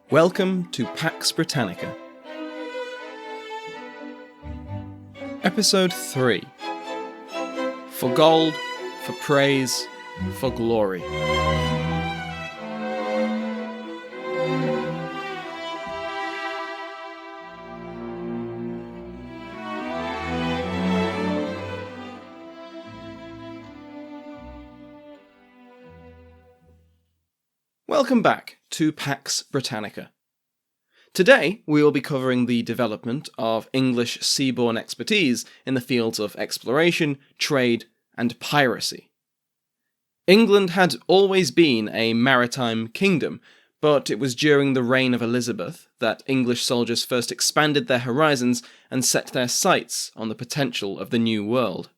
Welcome to Pax Britannica. Episode 3. For gold, for praise, for glory. Welcome back to Pax Britannica. Today, we will be covering the development of English seaborne expertise in the fields of exploration, trade, and piracy. England had always been a maritime kingdom, but it was during the reign of Elizabeth that English soldiers first expanded their horizons and set their sights on the potential of the New World.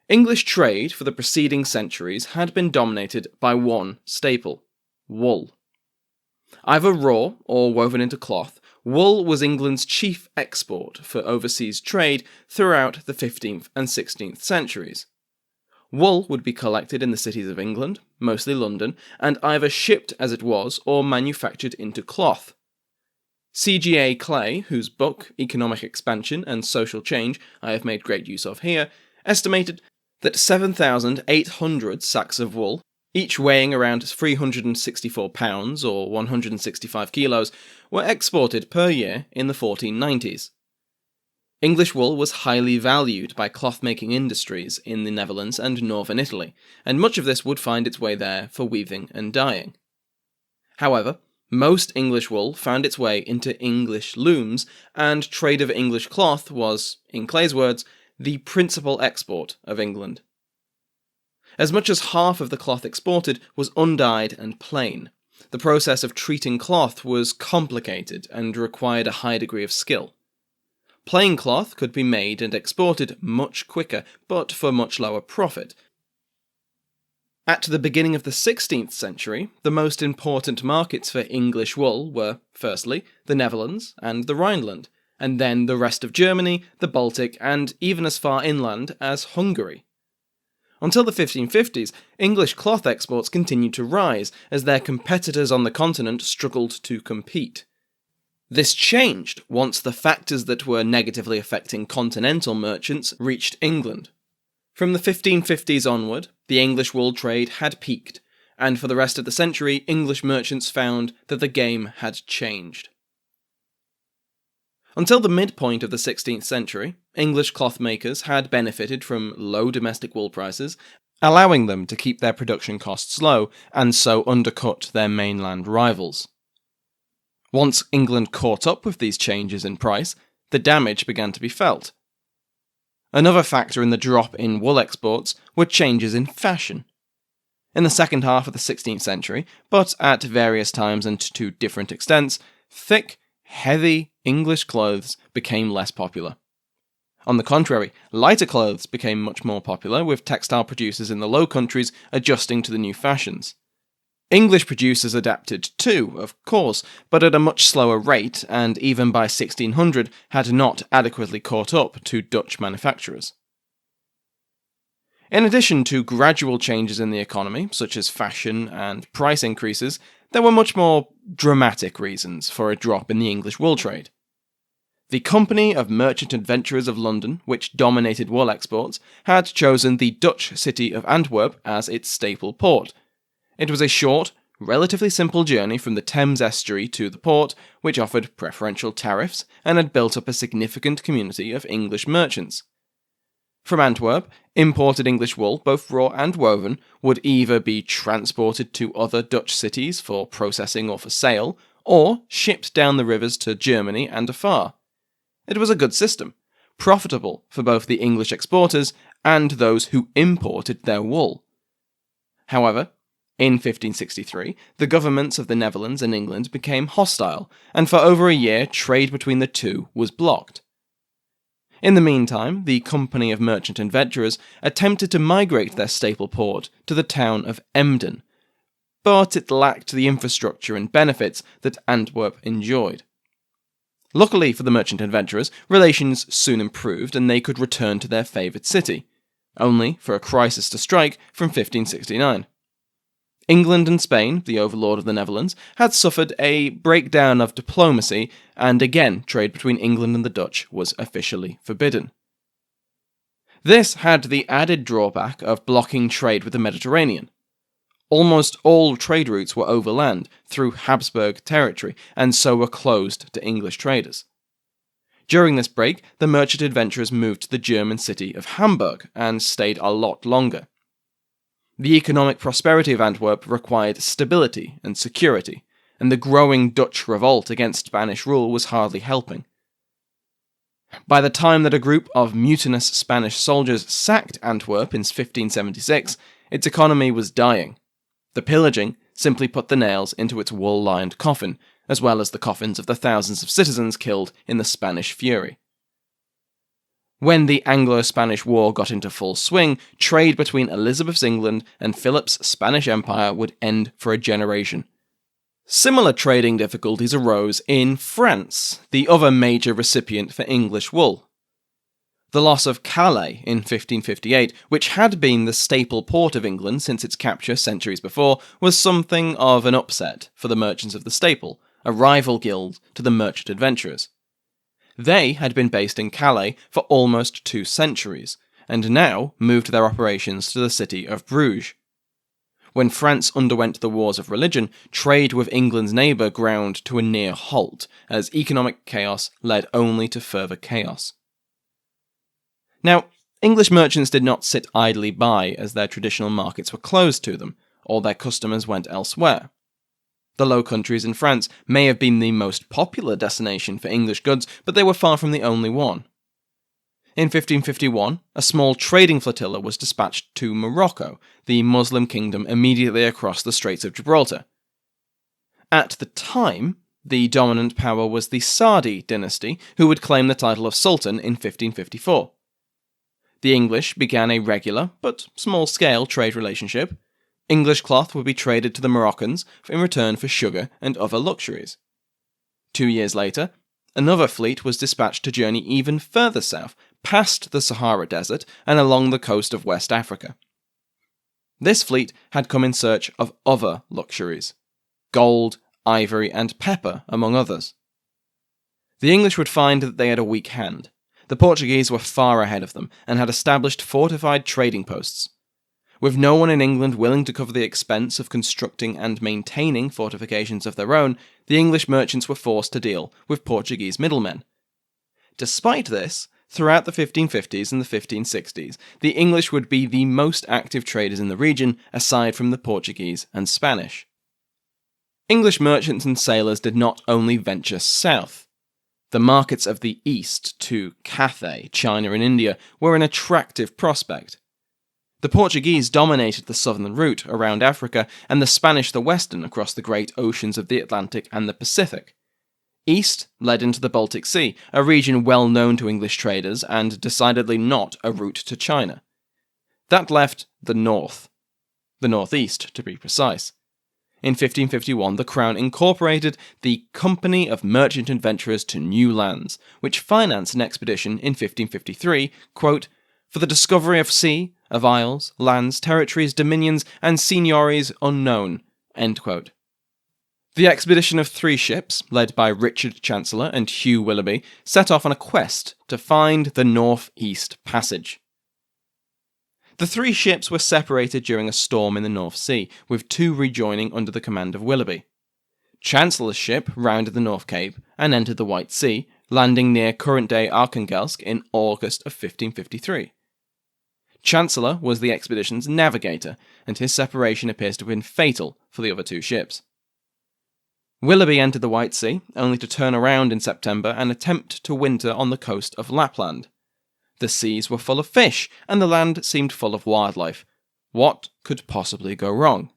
English trade for the preceding centuries had been dominated by one staple: wool. Either raw or woven into cloth, wool was England's chief export for overseas trade throughout the 15th and 16th centuries. Wool would be collected in the cities of England, mostly London, and either shipped as it was or manufactured into cloth. C.G.A. Clay, whose book, Economic Expansion and Social Change, I have made great use of here, estimated that 7,800 sacks of wool, each weighing around 364 pounds or 165 kilos, were exported per year in the 1490s. English wool was highly valued by cloth-making industries in the Netherlands and northern Italy, and much of this would find its way there for weaving and dyeing. However, most English wool found its way into English looms, and trade of English cloth was, in Clay's words, the principal export of England. As much as half of the cloth exported was undyed and plain. The process of treating cloth was complicated and required a high degree of skill. Plain cloth could be made and exported much quicker, but for much lower profit. At the beginning of the 16th century, the most important markets for English wool were, firstly, the Netherlands and the Rhineland, and then the rest of Germany, the Baltic, and even as far inland as Hungary. Until the 1550s, English cloth exports continued to rise as their competitors on the continent struggled to compete. This changed once the factors that were negatively affecting continental merchants reached England. From the 1550s onward, the English wool trade had peaked, and for the rest of the century, English merchants found that the game had changed. Until the midpoint of the 16th century, English cloth makers had benefited from low domestic wool prices, allowing them to keep their production costs low and so undercut their mainland rivals. Once England caught up with these changes in price, the damage began to be felt. Another factor in the drop in wool exports were changes in fashion. In the second half of the 16th century, but at various times and to different extents, thick, heavy English clothes became less popular. On the contrary, lighter clothes became much more popular, with textile producers in the Low Countries adjusting to the new fashions. English producers adapted too, of course, but at a much slower rate, and even by 1600 had not adequately caught up to Dutch manufacturers. In addition to gradual changes in the economy, such as fashion and price increases, there were much more dramatic reasons for a drop in the English wool trade. The Company of Merchant Adventurers of London, which dominated wool exports, had chosen the Dutch city of Antwerp as its staple port. It was a short, relatively simple journey from the Thames estuary to the port, which offered preferential tariffs and had built up a significant community of English merchants. From Antwerp, imported English wool, both raw and woven, would either be transported to other Dutch cities for processing or for sale, or shipped down the rivers to Germany and afar. It was a good system, profitable for both the English exporters and those who imported their wool. However, in 1563, the governments of the Netherlands and England became hostile, and for over a year trade between the two was blocked. In the meantime, the Company of Merchant Adventurers attempted to migrate their staple port to the town of Emden, but it lacked the infrastructure and benefits that Antwerp enjoyed. Luckily for the merchant adventurers, relations soon improved and they could return to their favoured city, only for a crisis to strike from 1569. England and Spain, the overlord of the Netherlands, had suffered a breakdown of diplomacy, and again trade between England and the Dutch was officially forbidden. This had the added drawback of blocking trade with the Mediterranean. Almost all trade routes were overland, through Habsburg territory, and so were closed to English traders. During this break, the merchant adventurers moved to the German city of Hamburg, and stayed a lot longer. The economic prosperity of Antwerp required stability and security, and the growing Dutch revolt against Spanish rule was hardly helping. By the time that a group of mutinous Spanish soldiers sacked Antwerp in 1576, its economy was dying. The pillaging simply put the nails into its wool-lined coffin, as well as the coffins of the thousands of citizens killed in the Spanish Fury. When the Anglo-Spanish War got into full swing, trade between Elizabeth's England and Philip's Spanish Empire would end for a generation. Similar trading difficulties arose in France, the other major recipient for English wool. The loss of Calais in 1558, which had been the staple port of England since its capture centuries before, was something of an upset for the merchants of the Staple, a rival guild to the merchant adventurers. They had been based in Calais for almost 2 centuries, and now moved their operations to the city of Bruges. When France underwent the wars of religion, trade with England's neighbour ground to a near halt, as economic chaos led only to further chaos. Now, English merchants did not sit idly by as their traditional markets were closed to them, or their customers went elsewhere. The Low Countries in France may have been the most popular destination for English goods, but they were far from the only one. In 1551, a small trading flotilla was dispatched to Morocco, the Muslim kingdom immediately across the Straits of Gibraltar. At the time, the dominant power was the Saadi dynasty, who would claim the title of Sultan in 1554. The English began a regular, but small-scale trade relationship. English cloth would be traded to the Moroccans in return for sugar and other luxuries. 2 years later, another fleet was dispatched to journey even further south, past the Sahara Desert and along the coast of West Africa. This fleet had come in search of other luxuries: gold, ivory, and pepper, among others. The English would find that they had a weak hand. The Portuguese were far ahead of them, and had established fortified trading posts. With no one in England willing to cover the expense of constructing and maintaining fortifications of their own, the English merchants were forced to deal with Portuguese middlemen. Despite this, throughout the 1550s and the 1560s, the English would be the most active traders in the region, aside from the Portuguese and Spanish. English merchants and sailors did not only venture south. The markets of the east to Cathay, China and India were an attractive prospect. The Portuguese dominated the southern route around Africa, and the Spanish the western across the great oceans of the Atlantic and the Pacific. East led into the Baltic Sea, a region well known to English traders and decidedly not a route to China. That left the northeast to be precise. In 1551, the Crown incorporated the Company of Merchant Adventurers to New Lands, which financed an expedition in 1553, quote, for the discovery of sea, of isles, lands, territories, dominions, and seigneuries unknown, end quote. The expedition of 3 ships, led by Richard Chancellor and Hugh Willoughby, set off on a quest to find the North-East Passage. The 3 ships were separated during a storm in the North Sea, with 2 rejoining under the command of Willoughby. Chancellor's ship rounded the North Cape and entered the White Sea, landing near current-day Arkhangelsk in August of 1553. Chancellor was the expedition's navigator, and his separation appears to have been fatal for the other 2 ships. Willoughby entered the White Sea, only to turn around in September and attempt to winter on the coast of Lapland. The seas were full of fish, and the land seemed full of wildlife. What could possibly go wrong?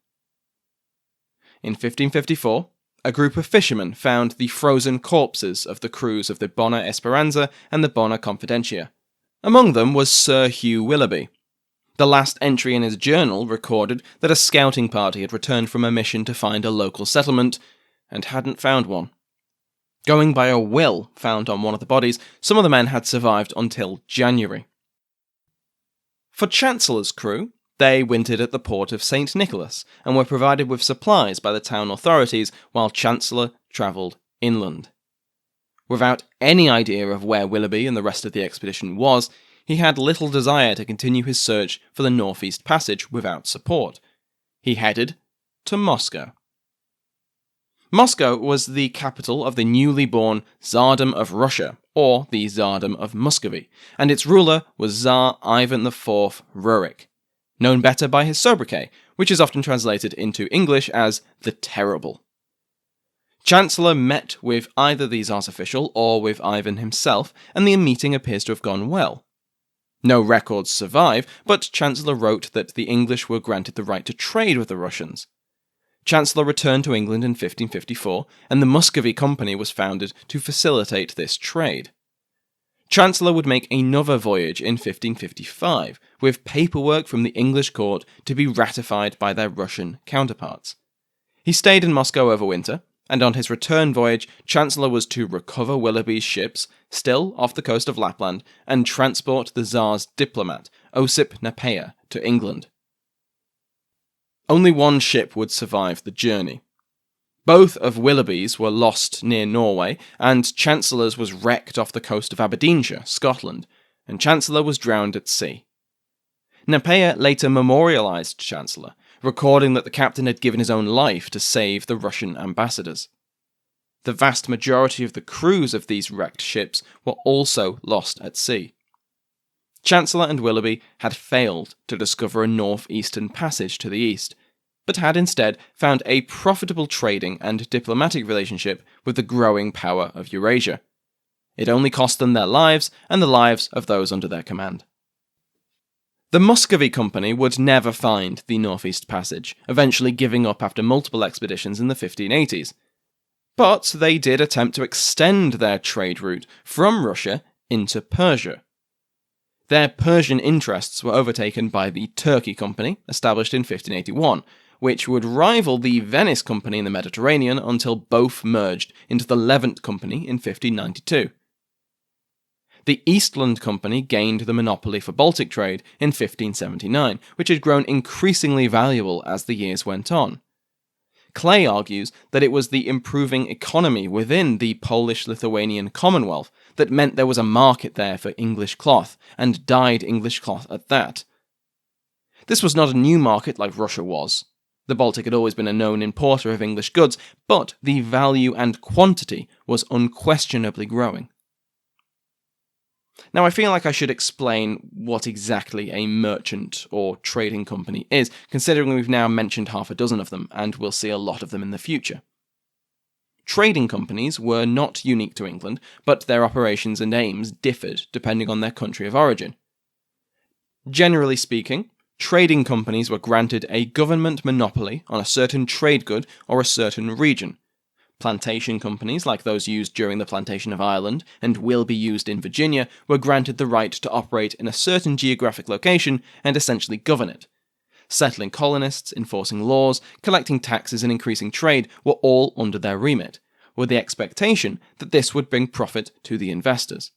In 1554, a group of fishermen found the frozen corpses of the crews of the Bona Esperanza and the Bona Confidencia. Among them was Sir Hugh Willoughby. The last entry in his journal recorded that a scouting party had returned from a mission to find a local settlement, and hadn't found one. Going by a will found on one of the bodies, some of the men had survived until January. For Chancellor's crew, They wintered at the port of St. Nicholas and were provided with supplies by the town authorities while Chancellor travelled inland. Without any idea of where Willoughby and the rest of the expedition was, he had little desire to continue his search for the Northeast Passage without support. He headed to Moscow. Moscow was the capital of the newly born Tsardom of Russia, or the Tsardom of Muscovy, and its ruler was Tsar Ivan IV Rurik, known better by his sobriquet, which is often translated into English as the Terrible. Chancellor met with either the Tsar's official or with Ivan himself, and the meeting appears to have gone well. No records survive, but Chancellor wrote that the English were granted the right to trade with the Russians. Chancellor returned to England in 1554, and the Muscovy Company was founded to facilitate this trade. Chancellor would make another voyage in 1555, with paperwork from the English court to be ratified by their Russian counterparts. He stayed in Moscow over winter, and on his return voyage, Chancellor was to recover Willoughby's ships, still off the coast of Lapland, and transport the Tsar's diplomat, Osip Napeia, to England. Only one ship would survive the journey. Both of Willoughby's were lost near Norway, and Chancellor's was wrecked off the coast of Aberdeenshire, Scotland, and Chancellor was drowned at sea. Napeia later memorialised Chancellor, recording that the captain had given his own life to save the Russian ambassadors. The vast majority of the crews of these wrecked ships were also lost at sea. Chancellor and Willoughby had failed to discover a northeastern passage to the east, but had instead found a profitable trading and diplomatic relationship with the growing power of Eurasia. It only cost them their lives and the lives of those under their command. The Muscovy Company would never find the Northeast Passage, eventually giving up after multiple expeditions in the 1580s. But they did attempt to extend their trade route from Russia into Persia. Their Persian interests were overtaken by the Turkey Company, established in 1581, which would rival the Venice Company in the Mediterranean until both merged into the Levant Company in 1592. The Eastland Company gained the monopoly for Baltic trade in 1579, which had grown increasingly valuable as the years went on. Clay argues that it was the improving economy within the Polish-Lithuanian Commonwealth that meant there was a market there for English cloth, and dyed English cloth at that. This was not a new market like Russia was. The Baltic had always been a known importer of English goods, but the value and quantity was unquestionably growing. Now, I feel like I should explain what exactly a merchant or trading company is, considering we've now mentioned half a dozen of them, and we'll see a lot of them in the future. Trading companies were not unique to England, but their operations and aims differed depending on their country of origin. Generally speaking, trading companies were granted a government monopoly on a certain trade good or a certain region. Plantation companies, like those used during the plantation of Ireland and will be used in Virginia, were granted the right to operate in a certain geographic location and essentially govern it. Settling colonists, enforcing laws, collecting taxes and increasing trade were all under their remit, with the expectation that this would bring profit to the investors.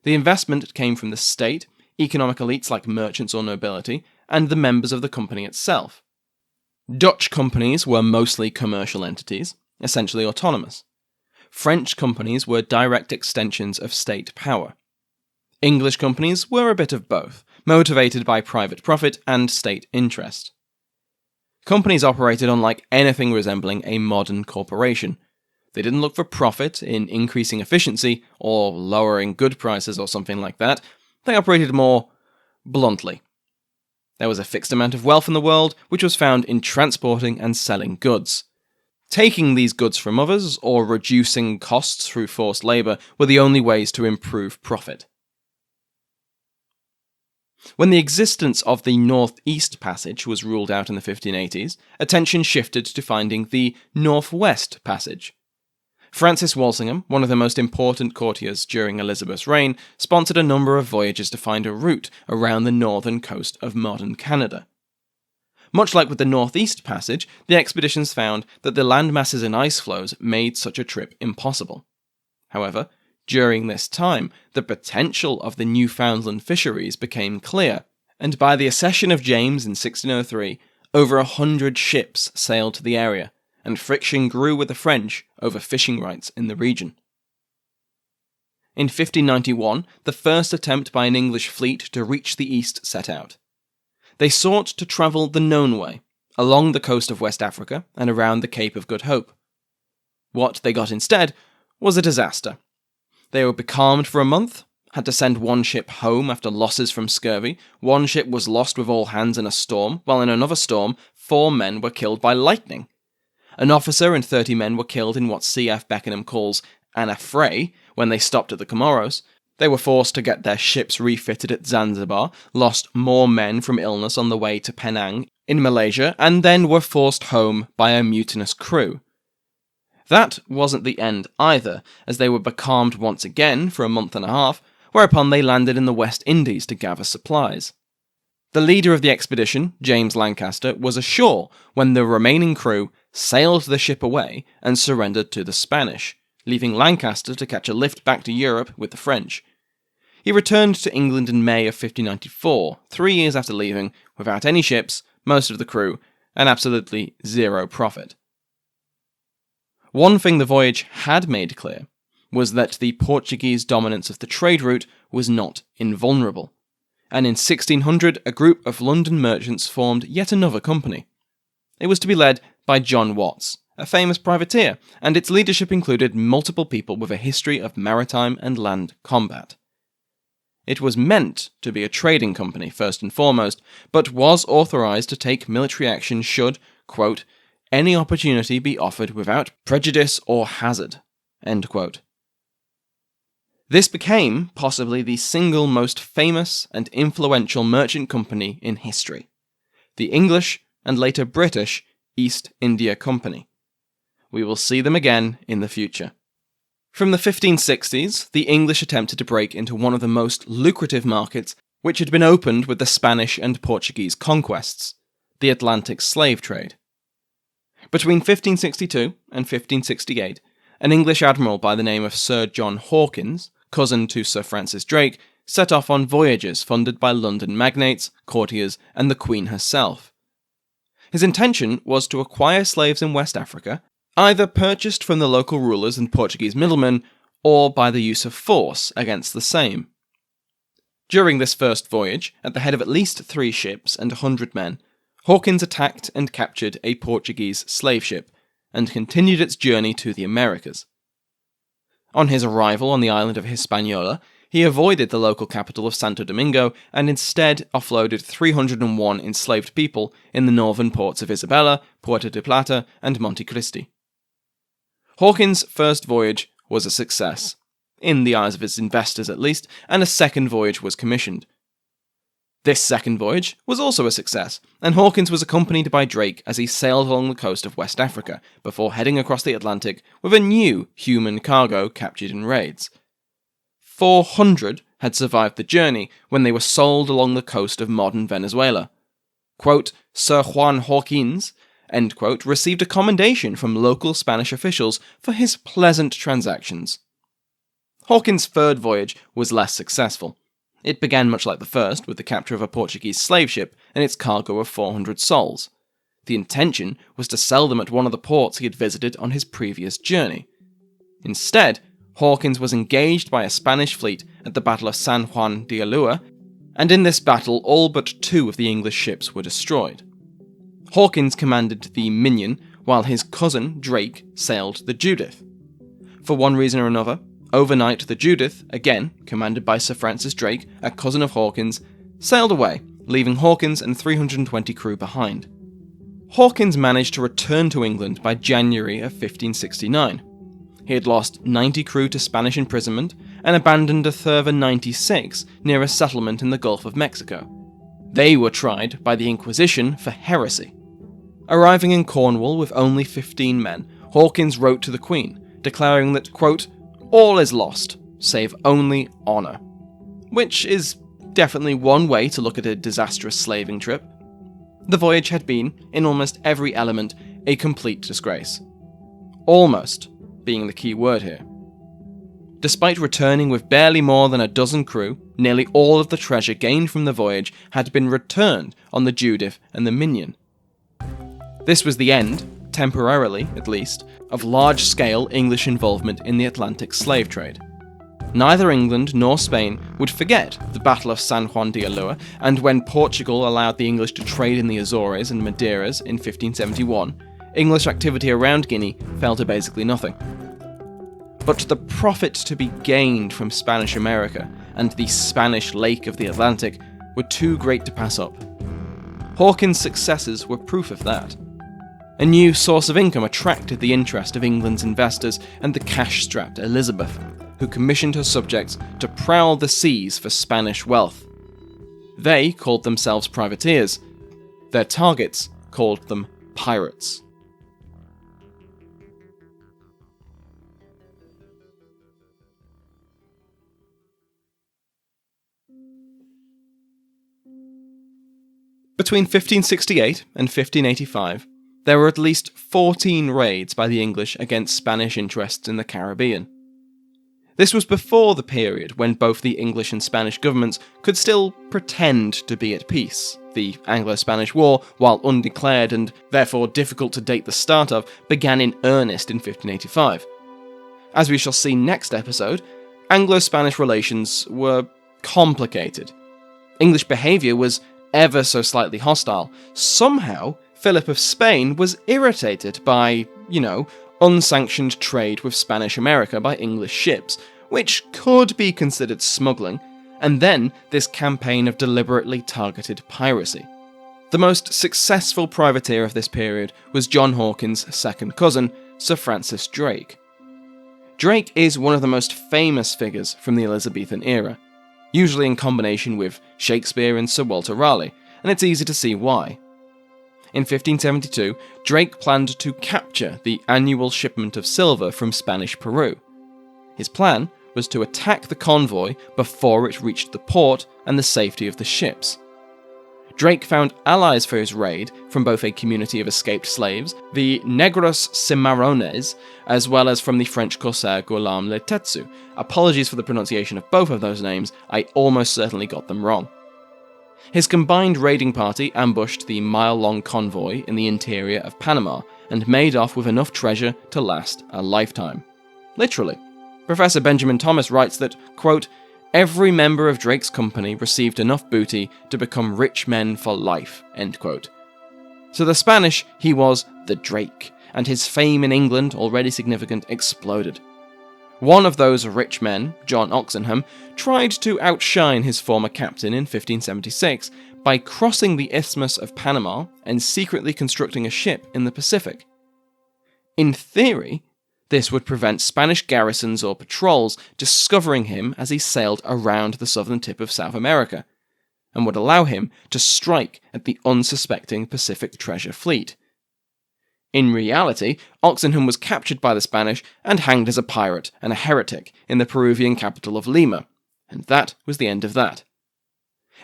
The investment came from the state, economic elites like merchants or nobility, and the members of the company itself. Dutch companies were mostly commercial entities, essentially autonomous. French companies were direct extensions of state power. English companies were a bit of both, motivated by private profit and state interest. Companies operated unlike anything resembling a modern corporation. They didn't look for profit in increasing efficiency or lowering good prices or something like that. They operated more bluntly. There was a fixed amount of wealth in the world, which was found in transporting and selling goods. Taking these goods from others, or reducing costs through forced labour, were the only ways to improve profit. When the existence of the Northeast Passage was ruled out in the 1580s, attention shifted to finding the Northwest Passage. Francis Walsingham, one of the most important courtiers during Elizabeth's reign, sponsored a number of voyages to find a route around the northern coast of modern Canada. Much like with the Northeast Passage, the expeditions found that the landmasses and ice flows made such a trip impossible. However, during this time, the potential of the Newfoundland fisheries became clear, and by the accession of James in 1603, over 100 ships sailed to the area, and friction grew with the French over fishing rights in the region. In 1591, the first attempt by an English fleet to reach the east set out. They sought to travel the known way, along the coast of West Africa and around the Cape of Good Hope. What they got instead was a disaster. They were becalmed for a month, had to send one ship home after losses from scurvy, one ship was lost with all hands in a storm, while in another storm, 4 men were killed by lightning. An officer and 30 men were killed in what C.F. Beckenham calls an affray when they stopped at the Comoros. They were forced to get their ships refitted at Zanzibar, lost more men from illness on the way to Penang in Malaysia, and then were forced home by a mutinous crew. That wasn't the end either, as they were becalmed once again for a month and a half, whereupon they landed in the West Indies to gather supplies. The leader of the expedition, James Lancaster, was ashore when the remaining crew sailed the ship away and surrendered to the Spanish, leaving Lancaster to catch a lift back to Europe with the French. He returned to England in May of 1594, 3 years after leaving, without any ships, most of the crew, and absolutely zero profit. One thing the voyage had made clear was that the Portuguese dominance of the trade route was not invulnerable, and in 1600 a group of London merchants formed yet another company. It was to be led by John Watts, a famous privateer, and its leadership included multiple people with a history of maritime and land combat. It was meant to be a trading company first and foremost, but was authorised to take military action should, quote, any opportunity be offered without prejudice or hazard, end quote. This became possibly the single most famous and influential merchant company in history, the English and later British East India Company. We will see them again in the future. From the 1560s, the English attempted to break into one of the most lucrative markets which had been opened with the Spanish and Portuguese conquests, the Atlantic slave trade. Between 1562 and 1568, an English admiral by the name of Sir John Hawkins, cousin to Sir Francis Drake, set off on voyages funded by London magnates, courtiers, and the Queen herself. His intention was to acquire slaves in West Africa, either purchased from the local rulers and Portuguese middlemen, or by the use of force against the same. During this first voyage, at the head of at least 3 ships and 100 men, Hawkins attacked and captured a Portuguese slave ship, and continued its journey to the Americas. On his arrival on the island of Hispaniola, he avoided the local capital of Santo Domingo and instead offloaded 301 enslaved people in the northern ports of Isabela, Puerto de Plata, and Monte Cristi. Hawkins' first voyage was a success, in the eyes of his investors at least, and a second voyage was commissioned. This second voyage was also a success, and Hawkins was accompanied by Drake as he sailed along the coast of West Africa before heading across the Atlantic with a new human cargo captured in raids. 400 had survived the journey when they were sold along the coast of modern Venezuela. Quote, Sir Juan Hawkins, end quote, received a commendation from local Spanish officials for his pleasant transactions. Hawkins' third voyage was less successful. It began much like the first, with the capture of a Portuguese slave ship and its cargo of 400 souls. The intention was to sell them at one of the ports he had visited on his previous journey. Instead, Hawkins was engaged by a Spanish fleet at the Battle of San Juan de Ulua, and in this battle all but 2 of the English ships were destroyed. Hawkins commanded the Minion, while his cousin, Drake, sailed the Judith. For one reason or another, overnight the Judith, again commanded by Sir Francis Drake, a cousin of Hawkins, sailed away, leaving Hawkins and 320 crew behind. Hawkins managed to return to England by January of 1569. He had lost 90 crew to Spanish imprisonment and abandoned a further 96 near a settlement in the Gulf of Mexico. They were tried by the Inquisition for heresy. Arriving in Cornwall with only 15 men, Hawkins wrote to the Queen, declaring that, quote, all is lost, save only honour. Which is definitely one way to look at a disastrous slaving trip. The voyage had been, in almost every element, a complete disgrace. Almost being the key word here. Despite returning with barely more than a dozen crew, nearly all of the treasure gained from the voyage had been returned on the Judith and the Minion. This was the end, temporarily at least, of large-scale English involvement in the Atlantic slave trade. Neither England nor Spain would forget the Battle of San Juan de Ulua, and when Portugal allowed the English to trade in the Azores and Madeiras in 1571, English activity around Guinea fell to basically nothing. But the profit to be gained from Spanish America and the Spanish Lake of the Atlantic were too great to pass up. Hawkins' successes were proof of that. A new source of income attracted the interest of England's investors and the cash-strapped Elizabeth, who commissioned her subjects to prowl the seas for Spanish wealth. They called themselves privateers. Their targets called them pirates. Between 1568 and 1585, there were at least 14 raids by the English against Spanish interests in the Caribbean. This was before the period when both the English and Spanish governments could still pretend to be at peace. The Anglo-Spanish War, while undeclared and therefore difficult to date the start of, began in earnest in 1585. As we shall see next episode, Anglo-Spanish relations were complicated. English behaviour was ever so slightly hostile. Somehow, Philip of Spain was irritated by, unsanctioned trade with Spanish America by English ships, which could be considered smuggling, and then this campaign of deliberately targeted piracy. The most successful privateer of this period was John Hawkins' second cousin, Sir Francis Drake. Drake is one of the most famous figures from the Elizabethan era, usually in combination with Shakespeare and Sir Walter Raleigh, and it's easy to see why. In 1572, Drake planned to capture the annual shipment of silver from Spanish Peru. His plan was to attack the convoy before it reached the port and the safety of the ships. Drake found allies for his raid from both a community of escaped slaves, the Negros Cimarrones, as well as from the French corsair Guillaume Le Tetsu. Apologies for the pronunciation of both of those names, I almost certainly got them wrong. His combined raiding party ambushed the mile-long convoy in the interior of Panama and made off with enough treasure to last a lifetime. Literally. Professor Benjamin Thomas writes that, quote, "Every member of Drake's company received enough booty to become rich men for life," end quote. To the Spanish, he was the Drake, and his fame in England, already significant, exploded. One of those rich men, John Oxenham, tried to outshine his former captain in 1576 by crossing the Isthmus of Panama and secretly constructing a ship in the Pacific. In theory, this would prevent Spanish garrisons or patrols discovering him as he sailed around the southern tip of South America, and would allow him to strike at the unsuspecting Pacific treasure fleet. In reality, Oxenham was captured by the Spanish and hanged as a pirate and a heretic in the Peruvian capital of Lima, and that was the end of that.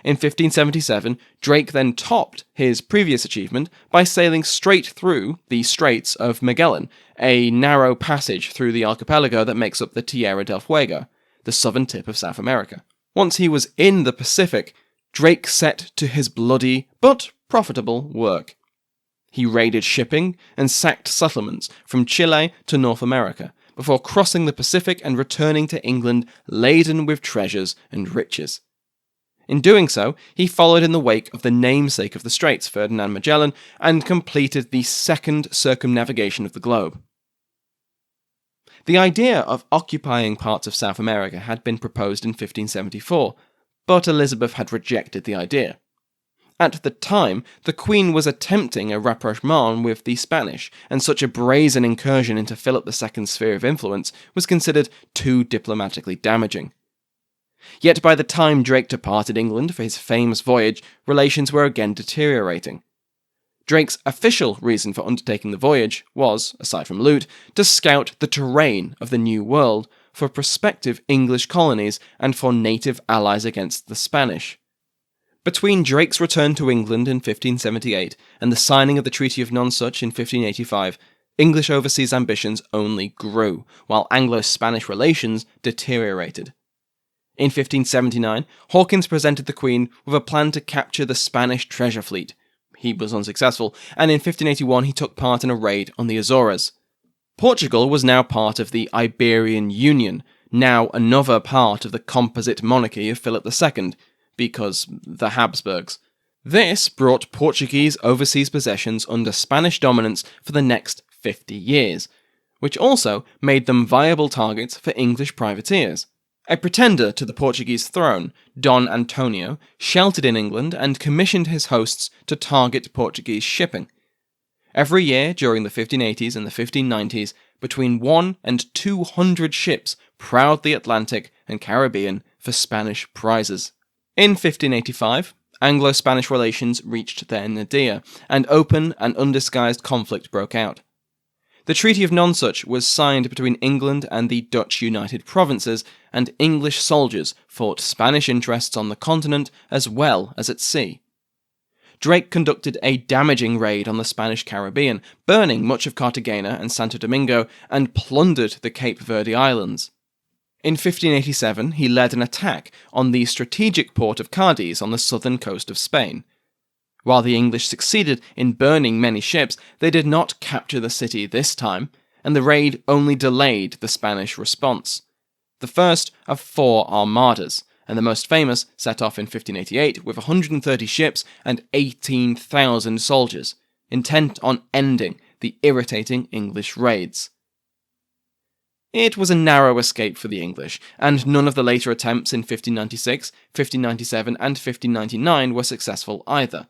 In 1577, Drake then topped his previous achievement by sailing straight through the Straits of Magellan, a narrow passage through the archipelago that makes up the Tierra del Fuego, the southern tip of South America. Once he was in the Pacific, Drake set to his bloody but profitable work. He raided shipping and sacked settlements from Chile to North America, before crossing the Pacific and returning to England laden with treasures and riches. In doing so, he followed in the wake of the namesake of the Straits, Ferdinand Magellan, and completed the second circumnavigation of the globe. The idea of occupying parts of South America had been proposed in 1574, but Elizabeth had rejected the idea. At the time, the Queen was attempting a rapprochement with the Spanish, and such a brazen incursion into Philip II's sphere of influence was considered too diplomatically damaging. Yet by the time Drake departed England for his famous voyage, relations were again deteriorating. Drake's official reason for undertaking the voyage was, aside from loot, to scout the terrain of the New World for prospective English colonies and for native allies against the Spanish. Between Drake's return to England in 1578 and the signing of the Treaty of Nonsuch in 1585, English overseas ambitions only grew, while Anglo-Spanish relations deteriorated. In 1579, Hawkins presented the Queen with a plan to capture the Spanish treasure fleet. He was unsuccessful, and in 1581 he took part in a raid on the Azores. Portugal was now part of the Iberian Union, now another part of the composite monarchy of Philip II, because the Habsburgs. This brought Portuguese overseas possessions under Spanish dominance for the next 50 years, which also made them viable targets for English privateers. A pretender to the Portuguese throne, Dom Antonio, sheltered in England and commissioned his hosts to target Portuguese shipping. Every year during the 1580s and the 1590s, between 1 and 200 ships prowled the Atlantic and Caribbean for Spanish prizes. In 1585, Anglo-Spanish relations reached their nadir, and open and undisguised conflict broke out. The Treaty of Nonsuch was signed between England and the Dutch United Provinces, and English soldiers fought Spanish interests on the continent as well as at sea. Drake conducted a damaging raid on the Spanish Caribbean, burning much of Cartagena and Santo Domingo, and plundered the Cape Verde Islands. In 1587, he led an attack on the strategic port of Cadiz on the southern coast of Spain. While the English succeeded in burning many ships, they did not capture the city this time, and the raid only delayed the Spanish response. The first of 4 armadas, and the most famous set off in 1588 with 130 ships and 18,000 soldiers, intent on ending the irritating English raids. It was a narrow escape for the English, and none of the later attempts in 1596, 1597, and 1599 were successful either.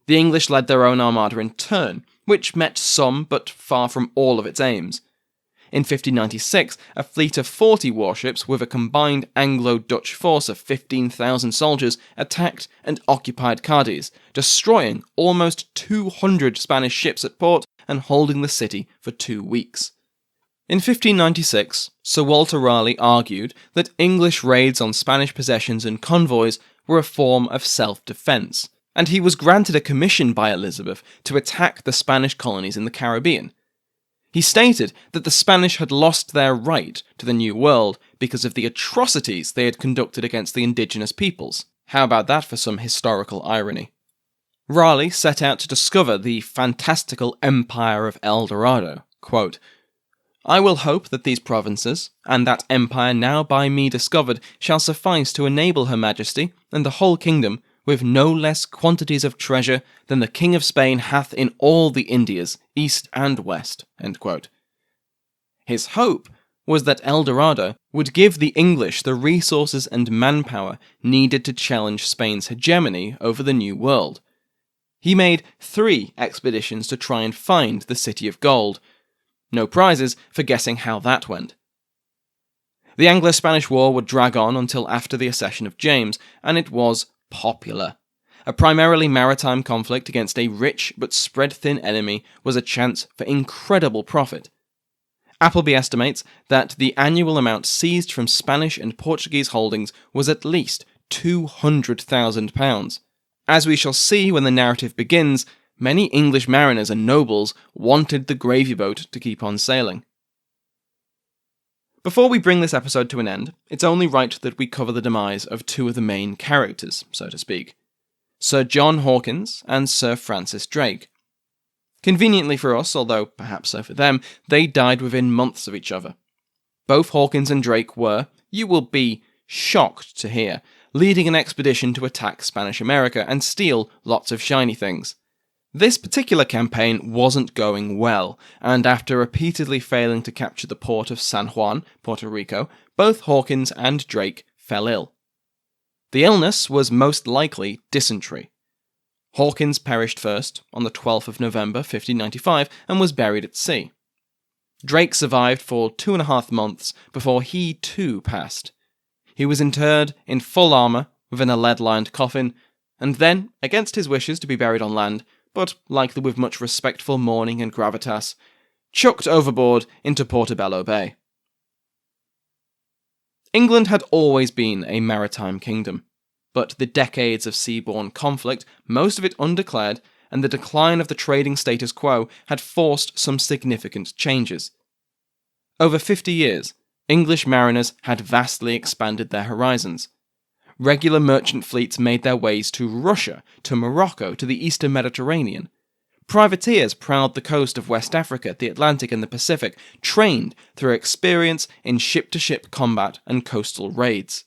The English led their own armada in turn, which met some but far from all of its aims. In 1596, a fleet of 40 warships with a combined Anglo-Dutch force of 15,000 soldiers attacked and occupied Cadiz, destroying almost 200 Spanish ships at port and holding the city for 2 weeks. In 1596, Sir Walter Raleigh argued that English raids on Spanish possessions and convoys were a form of self-defense, and he was granted a commission by Elizabeth to attack the Spanish colonies in the Caribbean. He stated that the Spanish had lost their right to the New World because of the atrocities they had conducted against the indigenous peoples. How about that for some historical irony? Raleigh set out to discover the fantastical empire of El Dorado. Quote, "I will hope that these provinces, and that empire now by me discovered, shall suffice to enable her Majesty, and the whole kingdom, with no less quantities of treasure than the King of Spain hath in all the Indias, east and west." End quote. His hope was that El Dorado would give the English the resources and manpower needed to challenge Spain's hegemony over the New World. He made 3 expeditions to try and find the City of Gold. No prizes for guessing how that went. The Anglo-Spanish War would drag on until after the accession of James, and it was popular. A primarily maritime conflict against a rich but spread-thin enemy was a chance for incredible profit. Appleby estimates that the annual amount seized from Spanish and Portuguese holdings was at least £200,000. As we shall see when the narrative begins, many English mariners and nobles wanted the gravy boat to keep on sailing. Before we bring this episode to an end, it's only right that we cover the demise of 2 of the main characters, so to speak. Sir John Hawkins and Sir Francis Drake. Conveniently for us, although perhaps so for them, they died within months of each other. Both Hawkins and Drake were, you will be shocked to hear, leading an expedition to attack Spanish America and steal lots of shiny things. This particular campaign wasn't going well, and after repeatedly failing to capture the port of San Juan, Puerto Rico, both Hawkins and Drake fell ill. The illness was most likely dysentery. Hawkins perished first, on the 12th of November 1595, and was buried at sea. Drake survived for 2.5 months before he too passed. He was interred in full armour within a lead-lined coffin, and then, against his wishes to be buried on land, but likely with much respectful mourning and gravitas, chucked overboard into Portobello Bay. England had always been a maritime kingdom, but the decades of seaborne conflict, most of it undeclared, and the decline of the trading status quo had forced some significant changes. Over 50 years, English mariners had vastly expanded their horizons. Regular merchant fleets made their ways to Russia, to Morocco, to the eastern Mediterranean. Privateers prowled the coast of West Africa, the Atlantic and the Pacific, trained through experience in ship-to-ship combat and coastal raids.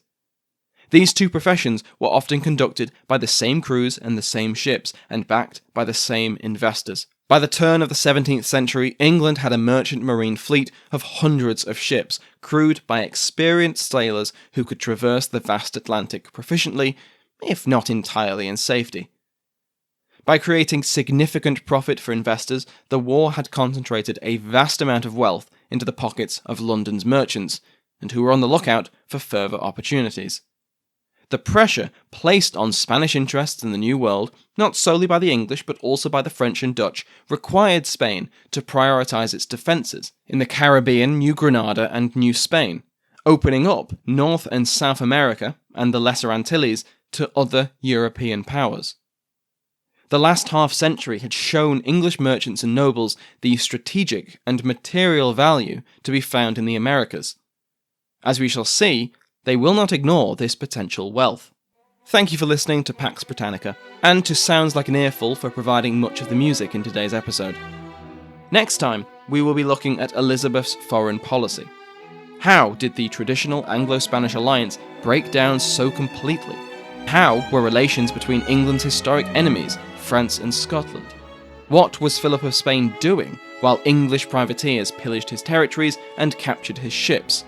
These two professions were often conducted by the same crews and the same ships, and backed by the same investors. By the turn of the 17th century, England had a merchant marine fleet of hundreds of ships, crewed by experienced sailors who could traverse the vast Atlantic proficiently, if not entirely in safety. By creating significant profit for investors, the war had concentrated a vast amount of wealth into the pockets of London's merchants, and who were on the lookout for further opportunities. The pressure placed on Spanish interests in the New World, not solely by the English but also by the French and Dutch, required Spain to prioritise its defences in the Caribbean, New Granada and New Spain, opening up North and South America and the Lesser Antilles to other European powers. The last half-century had shown English merchants and nobles the strategic and material value to be found in the Americas. As we shall see, they will not ignore this potential wealth. Thank you for listening to Pax Britannica, and to Sounds Like an Earful for providing much of the music in today's episode. Next time, we will be looking at Elizabeth's foreign policy. How did the traditional Anglo-Spanish alliance break down so completely? How were relations between England's historic enemies, France and Scotland? What was Philip of Spain doing while English privateers pillaged his territories and captured his ships?